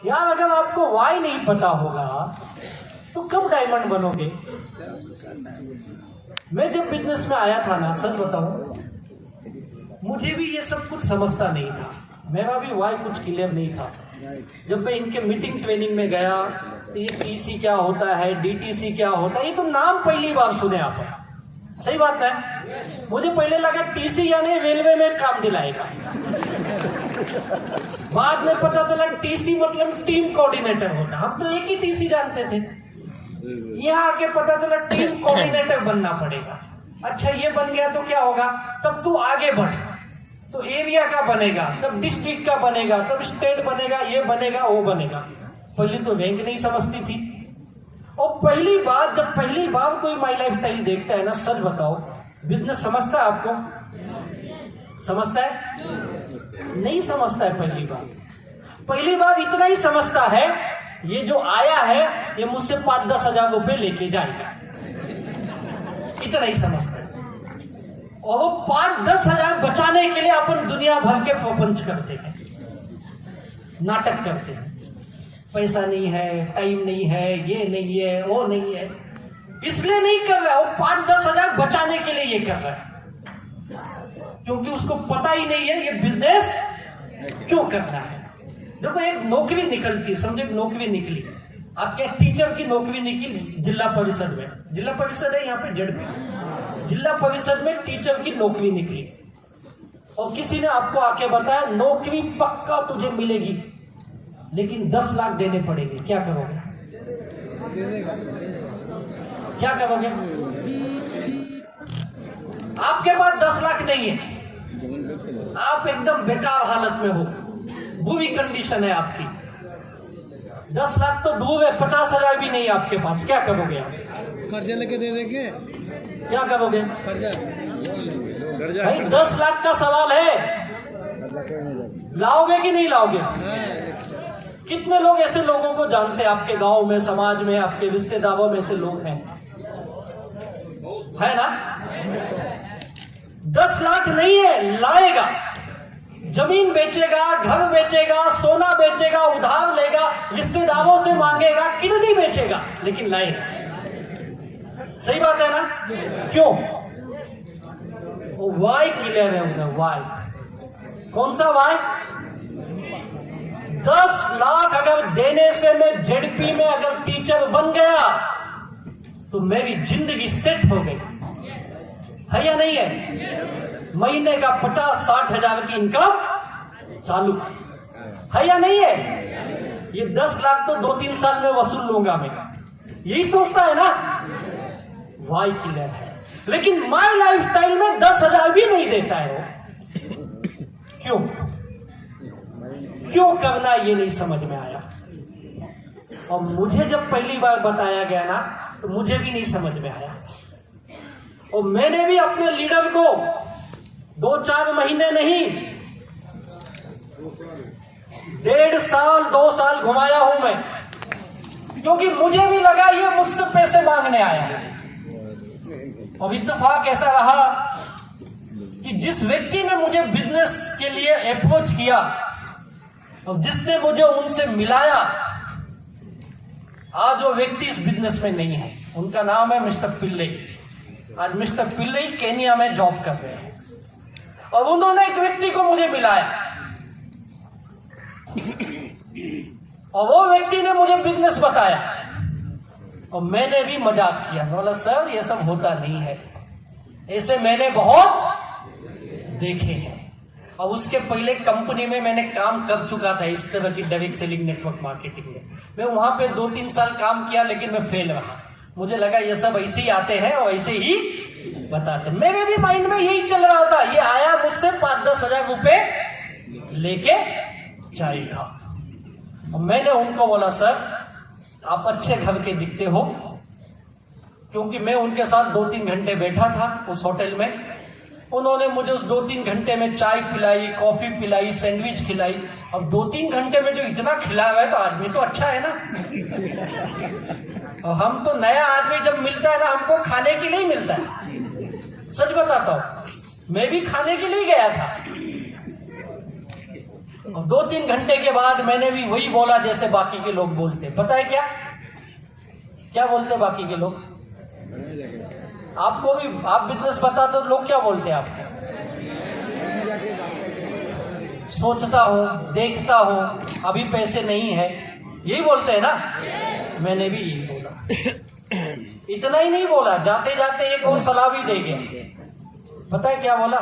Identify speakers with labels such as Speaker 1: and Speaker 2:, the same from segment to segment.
Speaker 1: यार अगर आपको वाई नहीं पता होगा तो कब डायमंड बनोगे। मैं जब बिजनेस में आया था ना, सच बताऊं, मुझे भी ये सब कुछ समझता नहीं था, मेरा भी वाई कुछ क्लियर नहीं था। जब मैं इनके मीटिंग ट्रेनिंग में गया तो ये टीसी क्या होता है, डीटीसी क्या होता है, ये तो नाम पहली बार सुने आप। सही बात है, मुझे पहले लगा टीसी यानी रेलवे में काम दिलाएगा। बाद में पता चला टीसी मतलब टीम कोऑर्डिनेटर होता। हम तो एक ही टीसी जानते थे, यहाँ आके पता चला टीम कोऑर्डिनेटर बनना पड़ेगा। अच्छा ये बन गया तो क्या होगा, तब तू आगे बढ़, तो एरिया का बनेगा, तब डिस्ट्रिक्ट का बनेगा, तब स्टेट बनेगा, ये बनेगा वो बनेगा। पहले तो रैंक नहीं समझती थी। और जब पहली बार कोई माई लाइफ स्टाइल देखता है ना, सच बताओ, बिजनेस समझता है आपको? समझता है? नहीं समझता है। पहली बार इतना ही समझता है, ये जो आया है ये मुझसे 5-10 हजार रुपए लेके जाएगा, इतना ही समझता है। और वो 5-10 हजार बचाने के लिए अपन दुनिया भर के प्रपंच करते हैं, नाटक करते हैं। पैसा नहीं है, टाइम नहीं है, ये नहीं है, वो नहीं है, इसलिए नहीं कर रहा। वो 5-10 हजार बचाने के लिए ये कर रहा है, क्योंकि उसको पता ही नहीं है ये बिजनेस क्यों करना है। देखो एक नौकरी निकलती, समझो एक नौकरी निकली, आपके टीचर की नौकरी निकली जिला परिषद में, जिला परिषद है यहाँ पे जेडपी, जिला परिषद में टीचर की नौकरी निकली, और किसी ने आपको आके बताया नौकरी पक्का तुझे मिलेगी लेकिन 10 लाख देने पड़ेंगे, क्या करोगे? क्या करोगे? आपके पास 10 लाख नहीं है, आप एकदम बेकार हालत में हो, बुरी कंडीशन है आपकी, 10 लाख तो दूर है, 50 हजार भी नहीं आपके पास, क्या करोगे आप?
Speaker 2: कर्जा लेके दे देंगे।
Speaker 1: क्या करोगे?
Speaker 2: कर्जा
Speaker 1: भाई 10 लाख का सवाल है, लाओगे कि नहीं लाओगे? कितने लोग ऐसे लोगों को जानते हैं आपके गांव में, समाज में, आपके रिश्तेदारों में से लोग हैं, है ना? 10 लाख नहीं है, लाएगा, जमीन बेचेगा, घर बेचेगा, सोना बेचेगा, उधार लेगा, रिश्तेदारों से मांगेगा, किडनी बेचेगा, लेकिन लाएगा। सही बात है ना? क्यों? वो वाई क्लियर है उधर, वाई। कौन सा वाई? 10 लाख अगर देने से मैं जेडपी में अगर टीचर बन गया तो मेरी जिंदगी सेट हो गई, है या नहीं है? महीने का 50-60 हजार की इनकम चालू, है या नहीं है? ये 10 लाख तो 2-3 साल में वसूल लूंगा मैं, यही सोचता है ना? वाई क्लियर है। लेकिन माई लाइफ स्टाइल में 10 हजार भी नहीं देता है वो। क्यों करना ये नहीं समझ में आया। और मुझे जब पहली बार बताया गया ना तो मुझे भी नहीं समझ में आया, और मैंने भी अपने लीडर को 2-4 महीने नहीं, 1.5 साल 2 साल घुमाया हूं मैं, क्योंकि मुझे भी लगा ये मुझसे पैसे मांगने आया है। और इत्तेफाक ऐसा रहा कि जिस व्यक्ति ने मुझे बिजनेस के लिए अप्रोच किया और जिसने मुझे उनसे मिलाया, आज वो व्यक्ति इस बिजनेस में नहीं है। उनका नाम है मिस्टर पिल्ले। आज मिस्टर पिल्ले केनिया में जॉब कर रहे हैं, और उन्होंने एक व्यक्ति को मुझे मिलाया, और वो व्यक्ति ने मुझे बिजनेस बताया, और मैंने भी मजाक किया, बोला सर ये सब होता नहीं है, ऐसे मैंने बहुत देखे हैं। और उसके पहले कंपनी में मैंने काम कर चुका था इस तरह की डायरेक्ट सेलिंग नेटवर्क मार्केटिंग में। मैं वहां पे 2-3 साल काम किया, लेकिन मैं फेल रहा। मुझे लगा ये सब ऐसे ही आते हैं और ऐसे ही बताते। मेरे भी माइंड में यही चल रहा था, ये आया मुझसे 5-10 हजार रुपए लेके जाएगा। और मैंने उनको बोला सर आप अच्छे घर के दिखते हो, क्योंकि मैं उनके साथ 2-3 घंटे बैठा था उस होटल में। उन्होंने मुझे उस 2-3 घंटे में चाय पिलाई, कॉफी पिलाई, सैंडविच खिलाई। अब 2-3 घंटे में जो इतना खिला रहा है तो आदमी तो अच्छा है ना। और हम तो नया आदमी जब मिलता है ना, हमको खाने के लिए ही मिलता है। सच बताता हूं, मैं भी खाने के लिए गया था। और 2-3 घंटे के बाद मैंने भी वही बोला जैसे बाकी के लोग बोलते। पता है क्या क्या बोलते बाकी के लोग? आपको भी आप बिजनेस बता दो, लोग क्या बोलते हैं आपको? सोचता हूं, देखता हूं, अभी पैसे नहीं है, यही बोलते हैं ना। मैंने भी यही बोला। इतना ही नहीं बोला, जाते जाते एक और सलाह भी दे गया। पता है क्या बोला?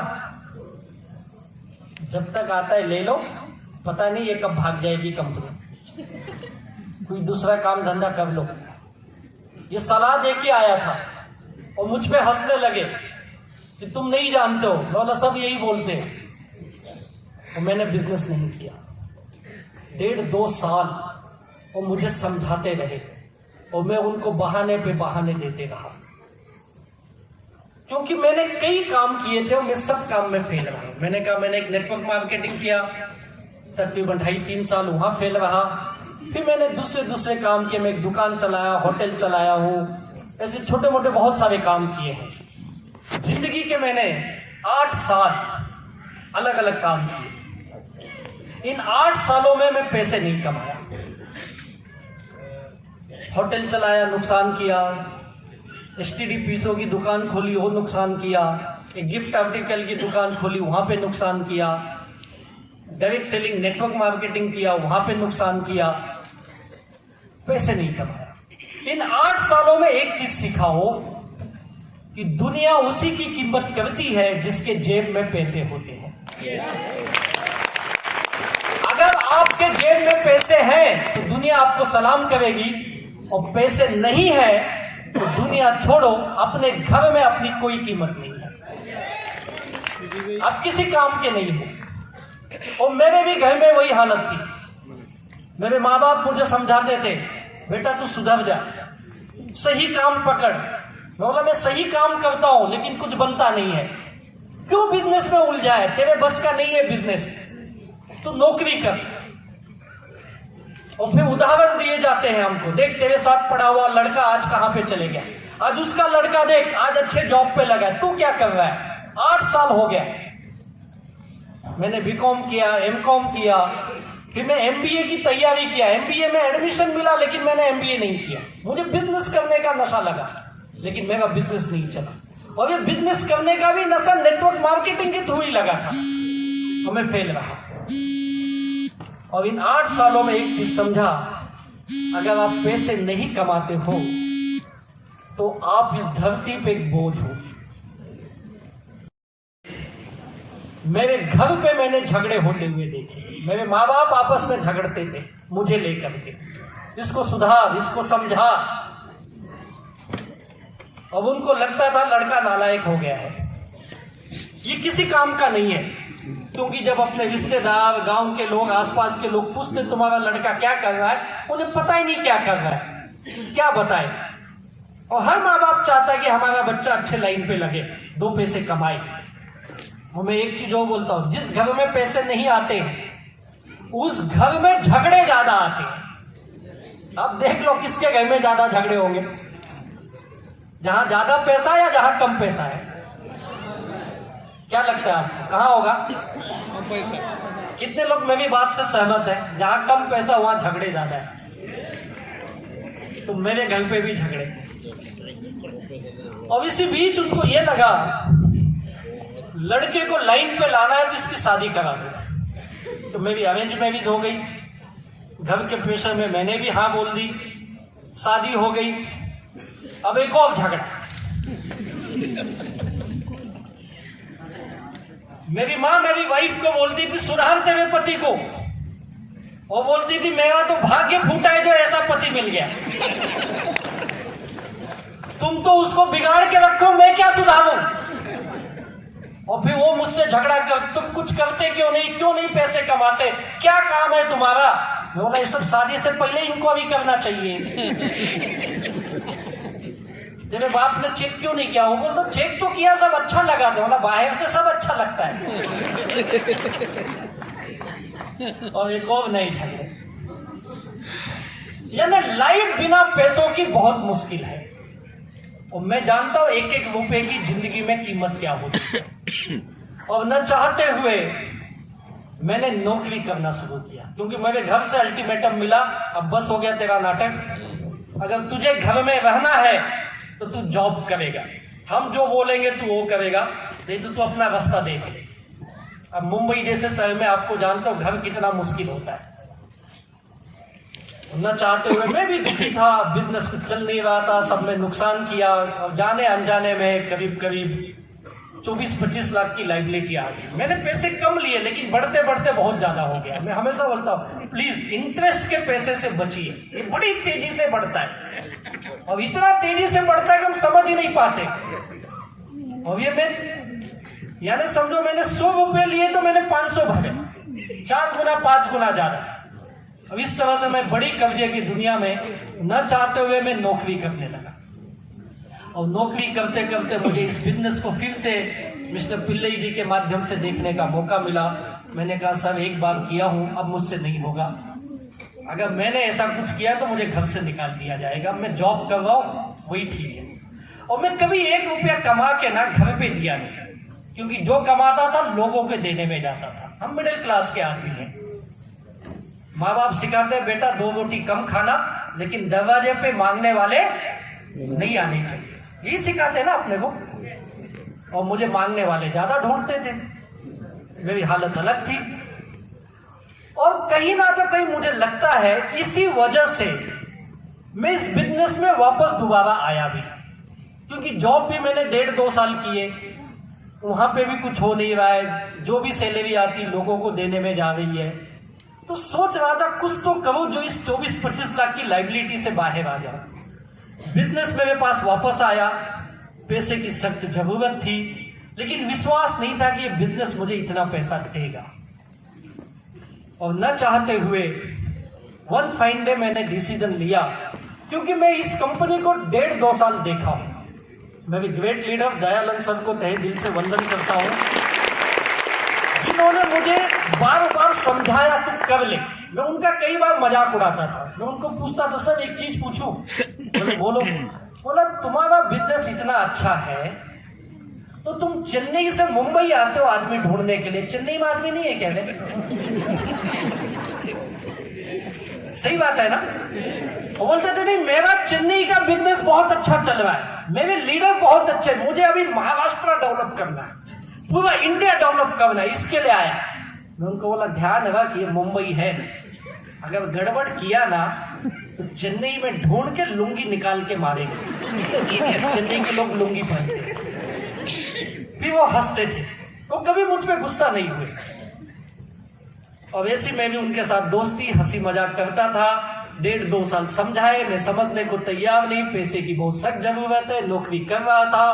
Speaker 1: जब तक आता है ले लो, पता नहीं ये कब भाग जाएगी कंपनी, कोई दूसरा काम धंधा कर लो। ये सलाह दे के आया था और मुझ पे हंसने लगे कि तुम नहीं जानते हो। बोला सब यही बोलते हैं। और मैंने बिजनेस नहीं किया 1.5-2 साल, और मुझे समझाते रहे और मैं उनको बहाने पे बहाने देते रहा, क्योंकि मैंने कई काम किए थे और मैं सब काम में फेल रहा। मैंने कहा मैंने एक नेटवर्क मार्केटिंग किया, तकरीबन 2.5-3 साल वहां फेल रहा। फिर मैंने दूसरे काम किए, मैं एक दुकान चलाया, होटल चलाया हूं, ऐसे छोटे मोटे बहुत सारे काम किए हैं। जिंदगी के मैंने 8 साल अलग अलग काम किए। इन 8 सालों में मैं पैसे नहीं कमाया। होटल चलाया, नुकसान किया। एसटीडी पीसों की दुकान खोली, वो नुकसान किया। एक गिफ्ट आर्टिकल की दुकान खोली, वहां पे नुकसान किया। डायरेक्ट सेलिंग नेटवर्क मार्केटिंग किया, वहां पे नुकसान किया। पैसे नहीं कमाया। इन 8 सालों में एक चीज सीखा हो कि दुनिया उसी की कीमत करती है जिसके जेब में पैसे होते हैं। अगर आपके जेब में पैसे हैं तो दुनिया आपको सलाम करेगी, और पैसे नहीं है तो दुनिया छोड़ो, अपने घर में अपनी कोई कीमत नहीं है। आप किसी काम के नहीं हो। और मेरे भी घर में वही हालत थी। मेरे माँ बाप मुझे समझाते थे, बेटा तू सुधर जा, सही काम पकड़। मैं बोला मैं सही काम करता हूं लेकिन कुछ बनता नहीं है। क्यों बिजनेस में उलझा है? तेरे बस का नहीं है बिजनेस, तू नौकरी कर। और फिर उदाहरण दिए जाते हैं हमको, देख तेरे साथ पढ़ा हुआ लड़का आज कहां पे चले गया, आज उसका लड़का देख आज अच्छे जॉब पे लगा है, तू क्या कर रहा है? 8 साल हो गया मैंने बीकॉम किया, एमकॉम किया, फिर मैं एमबीए की तैयारी किया। एमबीए में एडमिशन मिला लेकिन मैंने एमबीए नहीं किया। मुझे बिजनेस करने का नशा लगा लेकिन मेरा बिजनेस नहीं चला। और ये बिजनेस करने का भी नशा नेटवर्क मार्केटिंग के थ्रू ही लगा था, और मैं फेल रहा। और इन 8 सालों में एक चीज समझा, अगर आप पैसे नहीं कमाते हो तो आप इस धरती पे एक बोझ हो। मेरे घर पे मैंने झगड़े होते हुए देखे। मेरे माँ बाप आपस में झगड़ते थे मुझे लेकर के, इसको सुधार, इसको समझा। अब उनको लगता था लड़का नालायक हो गया है, ये किसी काम का नहीं है। क्योंकि जब अपने रिश्तेदार, गांव के लोग, आसपास के लोग पूछते तुम्हारा लड़का क्या कर रहा है, उन्हें पता ही नहीं क्या कर रहा है, क्या बताए। और हर माँ बाप चाहता है कि हमारा बच्चा अच्छे लाइन पे लगे, 2 पैसे कमाए। और मैं एक चीज और बोलता हूं, जिस घर में पैसे नहीं आते उस घर में झगड़े ज्यादा आते हैं। अब देख लो किसके घर में ज्यादा झगड़े होंगे, जहां ज्यादा पैसा या जहां कम पैसा है? क्या लगता है आपको, कहां होगा?
Speaker 2: कम पैसा।
Speaker 1: कितने लोग मेरी बात से सहमत है? जहां कम पैसा वहां झगड़े ज्यादा है। तो मेरे घर पे भी झगड़े। और इसी बीच उनको ये लगा लड़के को लाइन पे लाना है तो इसकी शादी करा दो। तो मेरी अरेंज मैरिज हो गई। घर के प्रेशर में मैंने भी हाँ बोल दी, शादी हो गई। अब एक और झगड़ा। मेरी माँ मेरी वाइफ को बोलती थी सुधार तेरे पति को, वो बोलती थी मेरा तो भाग्य फूटा है जो ऐसा पति मिल गया। तुम तो उसको बिगाड़ के रखो, मैं क्या सुधारूं? और फिर वो मुझसे झगड़ा कर, तुम कुछ करते क्यों नहीं पैसे कमाते, क्या काम है तुम्हारा? मैं बोला ये सब शादी से पहले इनको अभी करना चाहिए। तेरे बाप ने चेक क्यों नहीं किया? वो बोलता चेक तो किया, सब अच्छा लगा था। बोला बाहर से सब अच्छा लगता है। और एक और नहीं झगड़े। यानी लाइफ बिना पैसों की बहुत मुश्किल है। और मैं जानता हूं एक एक रुपए की जिंदगी में कीमत क्या होती है। और न चाहते हुए मैंने नौकरी करना शुरू किया, क्योंकि मेरे घर से अल्टीमेटम मिला, अब बस हो गया तेरा नाटक, अगर तुझे घर में रहना है तो तू जॉब करेगा, हम जो बोलेंगे तू वो करेगा, नहीं तो तू अपना रास्ता देख ले। अब मुंबई जैसे शहर में आपको जानते हो घर कितना मुश्किल होता है, न चाहते हुए मैं भी दुखी था, बिजनेस कुछ चल नहीं रहा था, सब में नुकसान किया, और जाने अनजाने में करीब करीब 24-25 लाख की लाइबिलिटी आ गई। मैंने पैसे कम लिए लेकिन बढ़ते बढ़ते बहुत ज्यादा हो गया। मैं हमेशा बोलता हूँ प्लीज इंटरेस्ट के पैसे से बचिए, ये बड़ी तेजी से बढ़ता है, और इतना तेजी से बढ़ता है कि हम समझ ही नहीं पाते। और ये मैं यानी समझो मैंने 100 रुपए लिए तो मैंने 500 भरे, 4 गुना 5 गुना ज्यादा। अब इस तरह से मैं बड़ी कब्जे की दुनिया में न चाहते हुए मैं नौकरी करने लगा, और नौकरी करते करते मुझे इस बिजनेस को फिर से मिस्टर पिल्लई जी के माध्यम से देखने का मौका मिला। मैंने कहा सर एक बार किया हूं, अब मुझसे नहीं होगा, अगर मैंने ऐसा कुछ किया तो मुझे घर से निकाल दिया जाएगा, मैं जॉब कर रहा हूं वही ठीक है। और मैं कभी 1 रुपया कमा के ना घर पे दिया नहीं, क्योंकि जो कमाता था लोगों के देने में जाता था। हम मिडिल क्लास के आदमी हैं, माँ बाप सिखाते हैं बेटा 2 रोटी कम खाना, लेकिन दरवाजे पे मांगने वाले नहीं आने चाहिए, यही सिखाते हैं ना अपने को। और मुझे मांगने वाले ज्यादा ढूंढते थे, मेरी हालत अलग थी। और कहीं ना तो कहीं मुझे लगता है इसी वजह से मैं इस बिजनेस में वापस दोबारा आया भी, क्योंकि जॉब भी मैंने 1.5-2 साल किए, वहां पे भी कुछ हो नहीं रहा है, जो भी सैलरी आती लोगों को देने में जा रही है। तो सोच रहा था कुछ तो करूं जो इस 24-25 लाख की लाइबिलिटी से बाहर आ जाए। बिजनेस मेरे पास वापस आया, पैसे की सख्त जरूरत थी, लेकिन विश्वास नहीं था कि ये बिजनेस मुझे इतना पैसा देगा। और न चाहते हुए वन फाइन डे मैंने डिसीजन लिया, क्योंकि मैं इस कंपनी को 1.5-2 साल देखा हूं। मैं भी ग्रेट लीडर दयानंद सर को तहे दिल से वंदन करता हूं, जिन्होंने मुझे बार बार समझाया तू कर ले। मैं उनका कई बार मजाक उड़ाता था, मैं उनको पूछता था सर एक चीज पूछूं, बोलो। बोला तुम्हारा बिजनेस इतना अच्छा है तो तुम चेन्नई से मुंबई आते हो आदमी ढूंढने के लिए, चेन्नई में आदमी नहीं है क्या रे? सही बात है ना? वो बोलते थे नहीं मेरा चेन्नई का बिजनेस बहुत अच्छा चल रहा है, मेरे लीडर बहुत अच्छे, मुझे अभी महाराष्ट्र डेवलप करना है, पूरा इंडिया डेवलप करना है, इसके लिए आया। मैं उनको बोला ध्यान रख ये मुंबई है, अगर गड़बड़ किया ना तो चेन्नई में ढूंढ के लुंगी निकाल के मारेंगे। चेन्नई के लोग लुंगी पहनते हैं। फिर वो हंसते थे, वो कभी मुझ पे गुस्सा नहीं हुए, और ऐसी मैं भी उनके साथ दोस्ती हंसी मजाक करता था। 1.5-2 साल समझाए, मैं समझने को तैयार नहीं, पैसे की बहुत सख्त जरूरत है, नौकरी कर रहा था,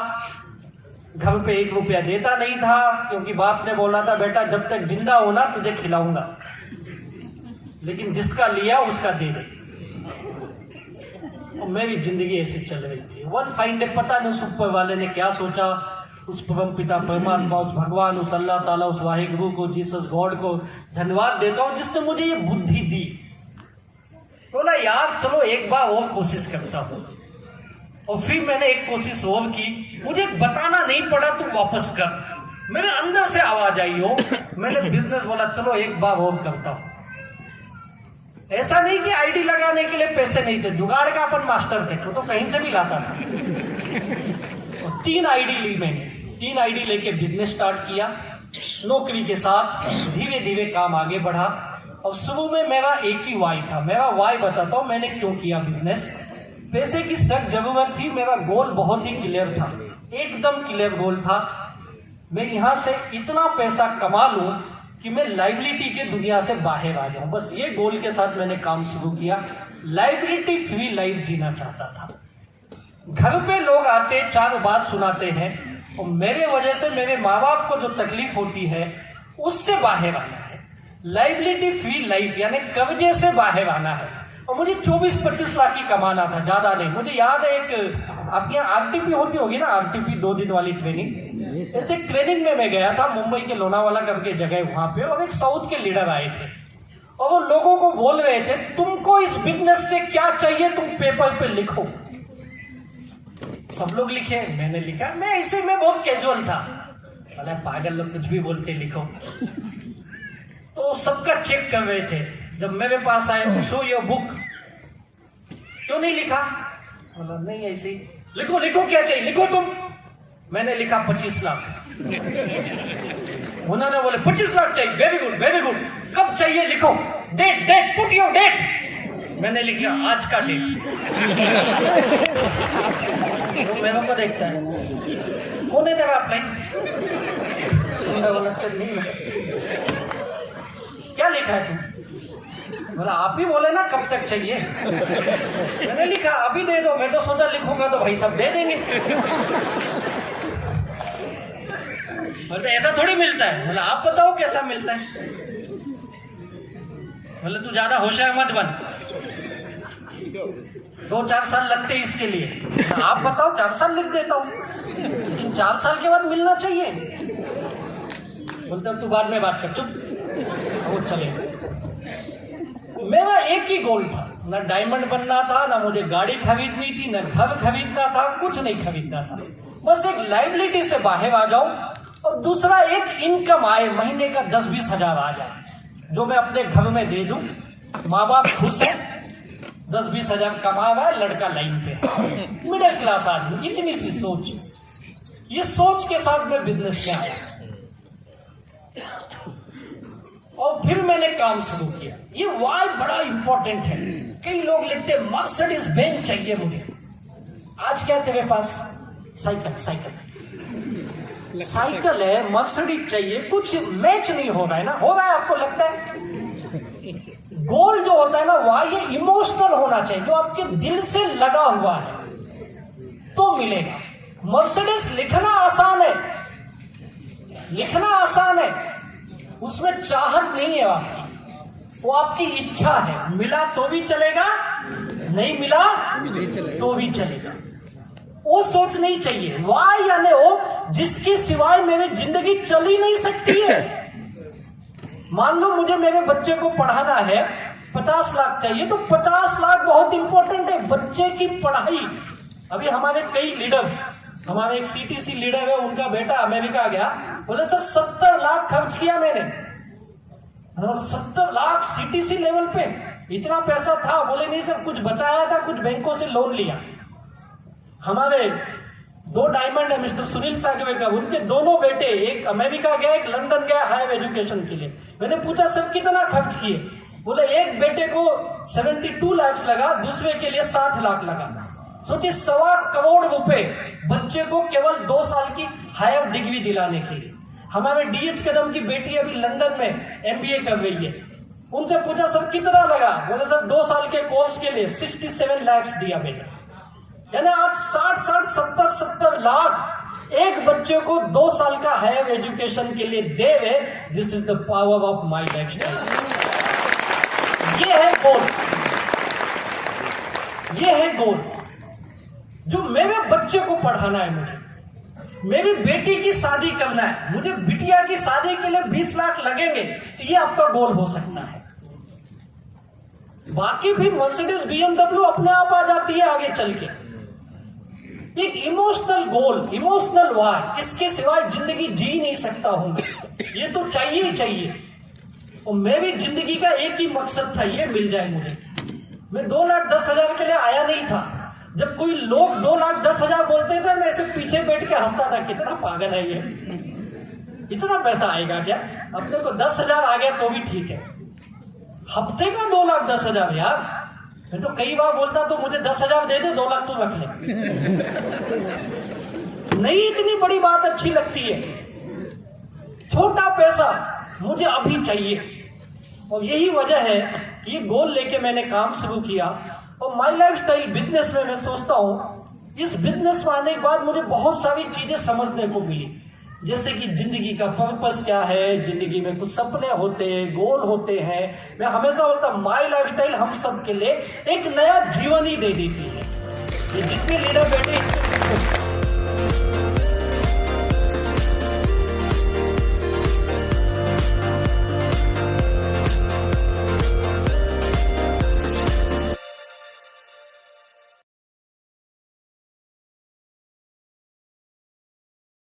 Speaker 1: घर पे 1 रुपया देता नहीं था, क्योंकि बाप ने बोला था बेटा जब तक जिंदा होना तुझे खिलाऊंगा, लेकिन जिसका लिया उसका दे दे। और मेरी जिंदगी ऐसी चल रही थी। वन फाइन डे पता नहीं उस ऊपर वाले ने क्या सोचा, उस परम पिता परमात्मा, उस भगवान, उस अल्लाह ताला, उस वाहिगुरु को, जीसस गॉड को धन्यवाद देता हूं जिसने मुझे ये बुद्धि दी। बोला यार चलो एक बार और कोशिश करता हूं। और फिर मैंने एक कोशिश और की, मुझे बताना नहीं पड़ा तू वापस कर, मेरे अंदर से आवाज आई हो। मैंने बिजनेस बोला चलो एक बार और करता हूं। ऐसा नहीं कि आईडी लगाने के लिए पैसे नहीं थे, जुगाड़ का अपन मास्टर थे, तो कहीं से भी लाता था। और 3 आईडी ली मैंने, 3 आईडी लेके बिजनेस स्टार्ट किया। नौकरी के साथ धीरे धीरे काम आगे बढ़ा। और शुरू में मेरा एक ही वाई था। मेरा वाई बताता हूं मैंने क्यों किया बिजनेस। पैसे की सख्त जरूरत थी, मेरा गोल बहुत ही क्लियर था, एकदम क्लियर गोल था। मैं यहां से इतना पैसा कमा लूं कि मैं लाइबिलिटी के दुनिया से बाहर आ जाऊं, बस ये गोल के साथ मैंने काम शुरू किया। लाइबिलिटी फ्री लाइफ जीना चाहता था। घर पे लोग आते 4 बात सुनाते हैं, और मेरे वजह से मेरे माँ बाप को जो तकलीफ होती है उससे बाहर आना है। लाइबिलिटी फ्री लाइफ यानी कर्जे से बाहर आना है। और मुझे 24-25 लाख की कमाना था, ज्यादा नहीं। मुझे याद है एक आपके यहाँ आरटीपी होती होगी ना, आरटीपी 2 दिन वाली ट्रेनिंग, ऐसे ट्रेनिंग में मैं गया था मुंबई के लोनावाला करके जगह, वहां पे, और एक साउथ के लीडर आए थे और वो लोगों को बोल रहे थे तुमको इस बिजनेस से क्या चाहिए तुम पेपर पे लिखो। सब लोग लिखे, मैंने लिखा, मैं ऐसे में बहुत कैजुअल था, बोला पागल लोग कुछ भी बोलते लिखो। तो सबका चेक कर रहे थे। जब मेरे पास आए, शो योर बुक, क्यों नहीं लिखा? बोला नहीं ऐसे ही। लिखो लिखो, क्या चाहिए लिखो तुम। मैंने लिखा 25 लाख। उन्होंने बोले 25 लाख चाहिए, वेरी गुड वेरी गुड, कब चाहिए लिखो, date date put your date. मैंने लिखा आज का डेट। तो मेरे को देखता है, कौन है तेरा अप्लाई? बोला चल नहीं लिखा। क्या लिखा है तुम? बोला आप ही बोले ना कब तक चाहिए। मैंने लिखा अभी दे दो। मैं तो सोचा लिखूंगा तो भाई सब दे देंगे। बोले ऐसा थोड़ी मिलता है। बोला आप बताओ कैसा मिलता है। बोले तू ज्यादा होशियार मत बन, 2-4 साल लगते हैं इसके लिए। आप बताओ 4 साल लिख देता हूं, लेकिन 4 साल के बाद मिलना चाहिए। बोलते तू बाद में बात कर, चुप। वो चले। मेरा एक ही गोल था, ना डायमंड बनना था, ना मुझे गाड़ी खरीदनी थी, ना घर खरीदना था, कुछ नहीं खरीदना था। बस एक लाइबिलिटी से बाहर आ जाऊं और दूसरा एक इनकम आए, महीने का 10-20 हजार आ जाए, जो मैं अपने घर में दे दूं। माँ बाप खुश है, 10-20 हजार कमा रहा है, लड़का लाइन पे है, मिडिल क्लास आदमी। इतनी सी सोच, ये सोच के साथ मैं बिजनेस में आया और फिर मैंने काम शुरू किया। ये वाई बड़ा इंपॉर्टेंट है। कई लोग लिखते हैं मर्सिडीज बेंज चाहिए मुझे। आज क्या तेरे पास? साइकिल। साइकिल है, मर्सिडीज चाहिए, कुछ मैच नहीं हो रहा है ना। हो रहा है आपको लगता है? गोल जो होता है ना, वह ये इमोशनल होना चाहिए, जो आपके दिल से लगा हुआ है तो मिलेगा। मर्सिडीज लिखना आसान है, लिखना आसान है, उसमें चाहत नहीं है आपकी, वो आपकी इच्छा है। मिला तो भी चलेगा, नहीं मिला तो भी चलेगा। वो सोच नहीं चाहिए, वाह यानी वो जिसके सिवाय मेरी जिंदगी चल ही नहीं सकती है। मान लो मुझे मेरे बच्चे को पढ़ाना है, 50 लाख चाहिए, तो 50 लाख बहुत इंपॉर्टेंट है। बच्चे की पढ़ाई, अभी हमारे कई लीडर्स, हमारे एक सीटीसी लीडर है, उनका बेटा अमेरिका गया, बोले सर 70 लाख खर्च किया मैंने। 70 लाख सीटीसी लेवल पे, इतना पैसा था? बोले नहीं सर, कुछ बचाया था, कुछ बैंकों से लोन लिया। हमारे 2 डायमंड है मिस्टर सुनील सागवेकर, उनके दोनों बेटे, एक अमेरिका गया, एक लंदन गया हायर एजुकेशन के लिए। मैंने पूछा सर कितना खर्च किए? बोले एक बेटे को 72 लाख लगा, दूसरे के लिए 60 लाख लगा। सोचिए 1.25 करोड़ रुपए बच्चे को केवल 2 साल की हायर डिग्री दिलाने के लिए। हमारे डीएच कदम की बेटी अभी लंदन में एमबीए कर रही है। उनसे पूछा सर कितना लगा? बोले सर 2 साल के कोर्स के लिए 67 लाख दिया मैंने। यानी आज 60-70 लाख एक बच्चे को 2 साल का हायर एजुकेशन के लिए दे रहे। This is the power of my lifestyle. ये है गोल, ये है गोल जो मेरे बच्चे को पढ़ाना है। मुझे मेरी बेटी की शादी करना है, मुझे बिटिया की शादी के लिए 20 लाख लगेंगे, तो ये आपका गोल हो सकता है। बाकी भी मर्सिडीज BMW अपने आप आ जाती है आगे चल के। एक इमोशनल गोल, इमोशनल वार, इसके सिवाय जिंदगी जी नहीं सकता हूं। ये तो चाहिए ही चाहिए। और मेरी जिंदगी का एक ही मकसद था, ये मिल जाए मुझे। मैं 2,10,000 के लिए आया नहीं था। जब कोई लोग 2,10,000 बोलते थे, मैं ऐसे पीछे बैठ के हंसता था, कितना पागल है ये, इतना पैसा आएगा क्या? अपने को 10,000 आ गया तो भी ठीक है। हफ्ते का 2,10,000 यार। मैं तो कई बार बोलता तो मुझे 10,000 दे दे, 2 लाख तो रख ले। नहीं, इतनी बड़ी बात अच्छी लगती है। छोटा पैसा मुझे अभी चाहिए। और यही वजह है कि ये गोल लेके मैंने काम शुरू किया। और माई लाइफस्टाइल बिजनेस में मैं सोचता हूं, इस बिजनेस में आने के बाद मुझे बहुत सारी चीजें समझने को मिली। जैसे कि जिंदगी का पर्पस क्या है, जिंदगी में कुछ सपने होते हैं, गोल होते हैं। मैं हमेशा बोलता हूं माई लाइफस्टाइल हम सब के लिए एक नया जीवन ही दे देती है। ये जितने लीडर बैठे